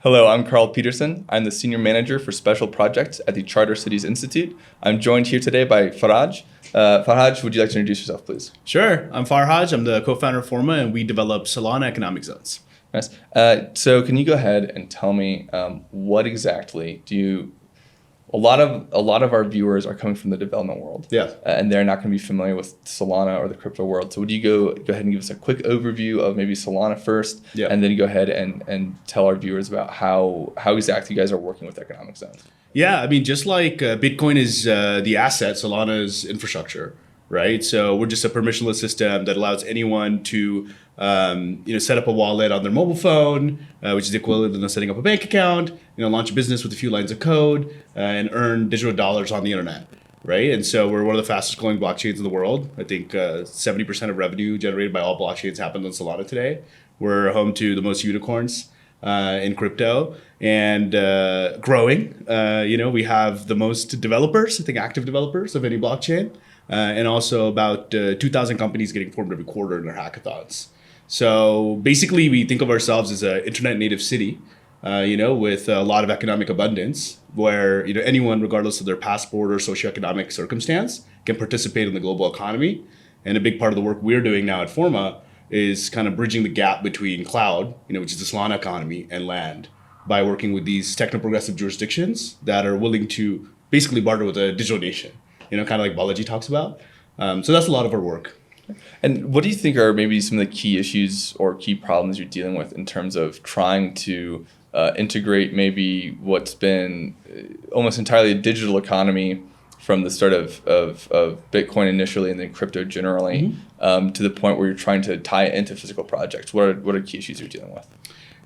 Hello, I'm Carl Peterson. I'm the Senior Manager for Special Projects at the Charter Cities Institute. I'm joined here today by Farhaj. Farhaj, would you like to introduce yourself, please? Sure. I'm Farhaj. I'm the co-founder of Forma, and we develop Solana Economic Zones. Nice. So can you go ahead and tell me what exactly do you... A lot of our viewers are coming from the development world. Yeah. And they're not going to be familiar with Solana or the crypto world. So would you go ahead and give us a quick overview of maybe Solana first, Yeah. and then go ahead and tell our viewers about how exactly you guys are working with economic zones? Yeah, I mean, just like Bitcoin is the asset, Solana is infrastructure, right? So we're just a permissionless system that allows anyone to set up a wallet on their mobile phone, which is equivalent to setting up a bank account, launch a business with a few lines of code, and earn digital dollars on the internet, right? And so we're one of the fastest growing blockchains in the world. I think 70% of revenue generated by all blockchains happens on Solana today. We're home to the most unicorns in crypto and growing. We have the most developers, I think active developers of any blockchain, and also about 2,000 companies getting formed every quarter in their hackathons. So basically, we think of ourselves as an internet native city, with a lot of economic abundance, where anyone, regardless of their passport or socioeconomic circumstance, can participate in the global economy. And a big part of the work we're doing now at Forma is kind of bridging the gap between cloud, which is the Solana economy, and land, by working with these techno-progressive jurisdictions that are willing to basically barter with a digital nation, kind of like Balaji talks about. So that's a lot of our work. And what do you think are maybe some of the key issues or key problems you're dealing with in terms of trying to integrate maybe what's been almost entirely a digital economy from the start of Bitcoin initially and then crypto generally, to the point where you're trying to tie it into physical projects? What are key issues you're dealing with?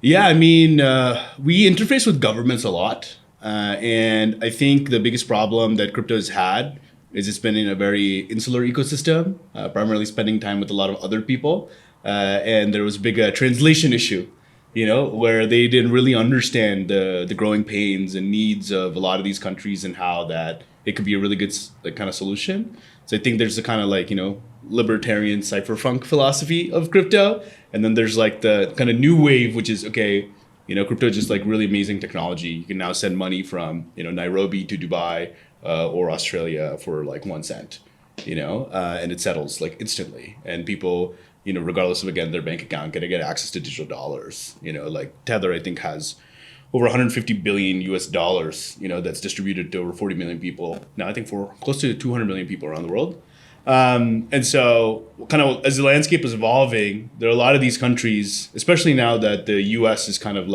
Yeah, I mean, we interface with governments a lot. And I think the biggest problem that crypto has had is it's been in a very insular ecosystem, primarily spending time with a lot of other people. And there was a big translation issue, where they didn't really understand the growing pains and needs of a lot of these countries and how that it could be a really good kind of solution. So I think there's a kind of libertarian cypherpunk philosophy of crypto. And then there's the kind of new wave, which is, crypto is just really amazing technology. You can now send money from, Nairobi to Dubai or Australia for 1 cent, and it settles instantly. And people, regardless of, again, their bank account, can get access to digital dollars. Tether, I think, has over 150 billion US dollars, that's distributed to over 40 million people. Now, I think for close to 200 million people around the world. And so kind of as the landscape is evolving, there are a lot of these countries, especially now that the US is kind of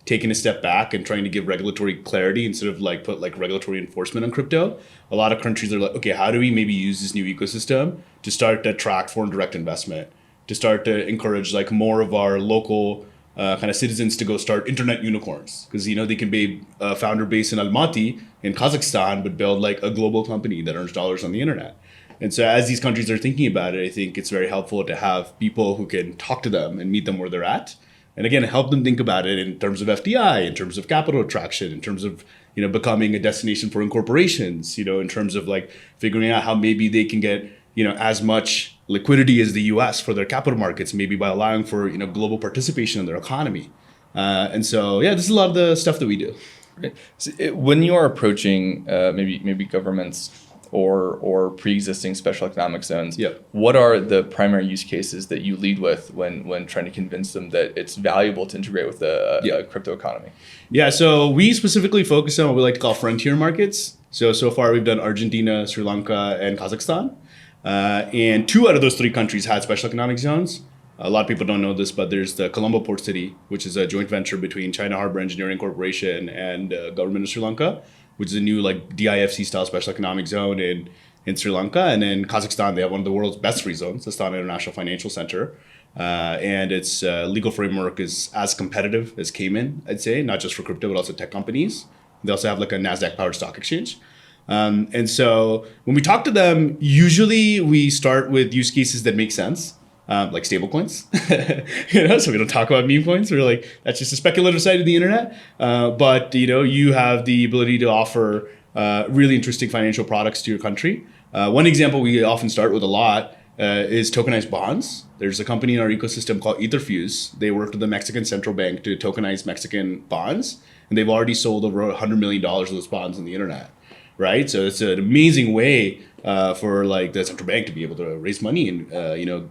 taking a step back and trying to give regulatory clarity instead of put regulatory enforcement on crypto. A lot of countries are okay, how do we maybe use this new ecosystem to start to attract foreign direct investment, to start to encourage more of our local kind of citizens to go start internet unicorns? Because, they can be a founder based in Almaty in Kazakhstan, but build a global company that earns dollars on the internet. And so as these countries are thinking about it, I think it's very helpful to have people who can talk to them and meet them where they're at. And again, help them think about it in terms of FDI, in terms of capital attraction, in terms of, becoming a destination for corporations, in terms of figuring out how maybe they can get, as much liquidity as the US for their capital markets, maybe by allowing for, global participation in their economy. And so, yeah, this is a lot of the stuff that we do. Right. So when you are approaching maybe governments or pre-existing special economic zones, Yep. What are the primary use cases that you lead with when trying to convince them that it's valuable to integrate with the crypto economy? Yeah, so we specifically focus on what we like to call frontier markets. So far we've done Argentina, Sri Lanka, and Kazakhstan. And 2 out of those 3 countries had special economic zones. A lot of people don't know this, but there's the Colombo Port City, which is a joint venture between China Harbor Engineering Corporation and government of Sri Lanka, which is a new DIFC style special economic zone in Sri Lanka. And then Kazakhstan, they have one of the world's best free zones, the Astana International Financial Center. And its legal framework is as competitive as Cayman, I'd say, not just for crypto, but also tech companies. They also have a NASDAQ powered stock exchange. And so when we talk to them, usually we start with use cases that make sense. Like stablecoins, so we don't talk about meme coins. We're that's just a speculative side of the internet. But you have the ability to offer really interesting financial products to your country. One example we often start with a lot is tokenized bonds. There's a company in our ecosystem called Etherfuse. They worked with the Mexican central bank to tokenize Mexican bonds, and they've already sold over $100 million of those bonds on the internet, right? So it's an amazing way for like the central bank to be able to raise money and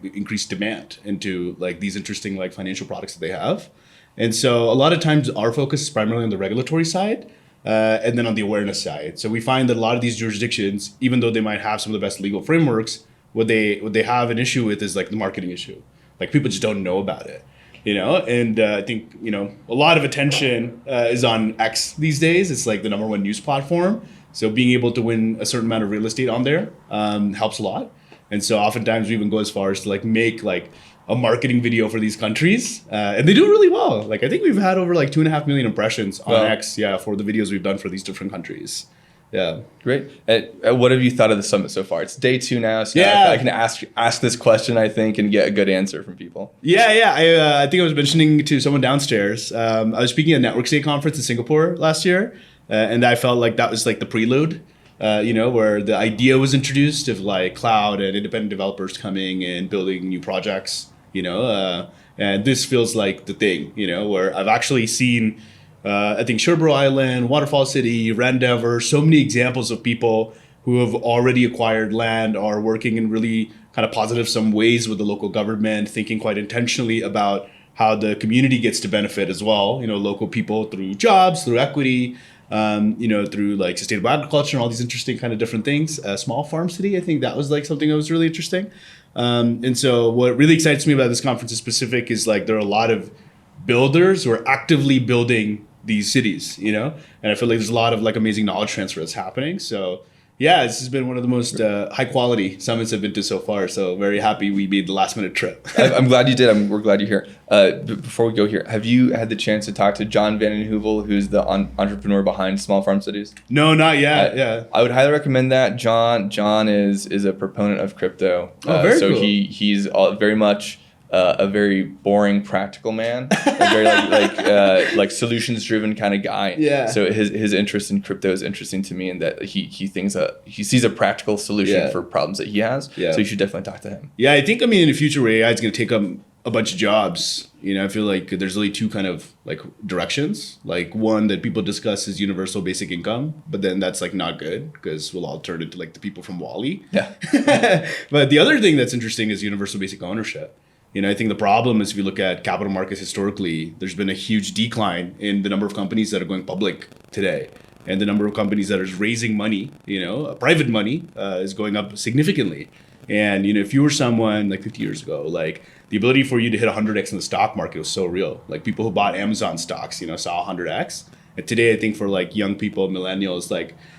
increase demand into like these interesting like financial products that they have. And so a lot of times our focus is primarily on the regulatory side. And then on the awareness side. So we find that a lot of these jurisdictions, even though they might have some of the best legal frameworks, what they have an issue with is like the marketing issue. Like people just don't know about it, and I think, a lot of attention is on X these days. It's like the number one news platform. So being able to win a certain amount of real estate on there helps a lot. And so oftentimes we even go as far as to like make like a marketing video for these countries, and they do really well. Like I think we've had over like 2.5 million impressions on X, for the videos we've done for these different countries. Yeah, great. What have you thought of the summit so far? It's day 2 now, so I can ask this question, I think, and get a good answer from people. I think I was mentioning to someone downstairs. I was speaking at a Network State conference in Singapore last year, and I felt like that was like the prelude. Where the idea was introduced of like cloud and independent developers coming and building new projects. And this feels like the thing. Where I've actually seen. I think Sherbro Island, Waterfall City, Randover, so many examples of people who have already acquired land, are working in really kind of positive some ways with the local government, thinking quite intentionally about how the community gets to benefit as well. Local people through jobs, through equity, through like sustainable agriculture and all these interesting kind of different things. Small farm city, I think that was like something that was really interesting. And so what really excites me about this conference in specific is like there are a lot of builders who are actively building these cities, and I feel like there's a lot of like amazing knowledge transfer that's happening. So this has been one of the most high quality summits I've been to so far. So very happy we made the last minute trip. I'm glad you did. We're glad you're here. Before we go here, have you had the chance to talk to John Vanden Heuvel, who's the entrepreneur behind Small Farm Cities? No, not yet. I would highly recommend that. John is a proponent of crypto. Very cool. He's very much a very boring, practical man, a very like solutions driven kind of guy. Yeah. So his interest in crypto is interesting to me, in that he sees a practical solution for problems that he has. Yeah. So you should definitely talk to him. Yeah, I think in the future where AI is going to take up a bunch of jobs, I feel like there's really two kind of like directions. Like one that people discuss is universal basic income, but then that's like not good because we'll all turn into like the people from WALL-E. Yeah. But the other thing that's interesting is universal basic ownership. I think the problem is if you look at capital markets historically, there's been a huge decline in the number of companies that are going public today. And the number of companies that are raising money, private money, is going up significantly. And, if you were someone like 50 years ago, like the ability for you to hit 100x in the stock market was so real. Like people who bought Amazon stocks, saw 100x. And today, I think for like young people, millennials,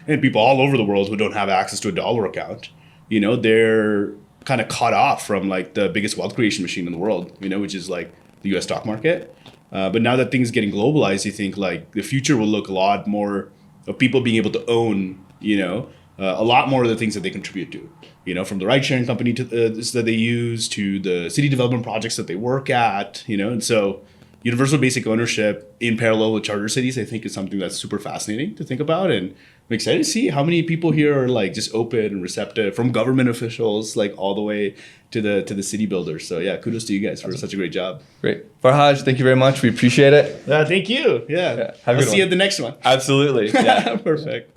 and people all over the world who don't have access to a dollar account, they're kind of caught off from like the biggest wealth creation machine in the world, which is like the US stock market. But now that things are getting globalized, you think like the future will look a lot more of people being able to own, a lot more of the things that they contribute to, from the ride sharing company that they use to the city development projects that they work at, and so universal basic ownership in parallel with charter cities, I think is something that's super fascinating to think about. And I'm excited to see how many people here are like just open and receptive, from government officials like all the way to the city builders. So kudos to you guys for such a great job. Great. Farhaj, thank you very much. We appreciate it. Thank you. Yeah. Have a good See you at the next one. Absolutely. Yeah. Perfect.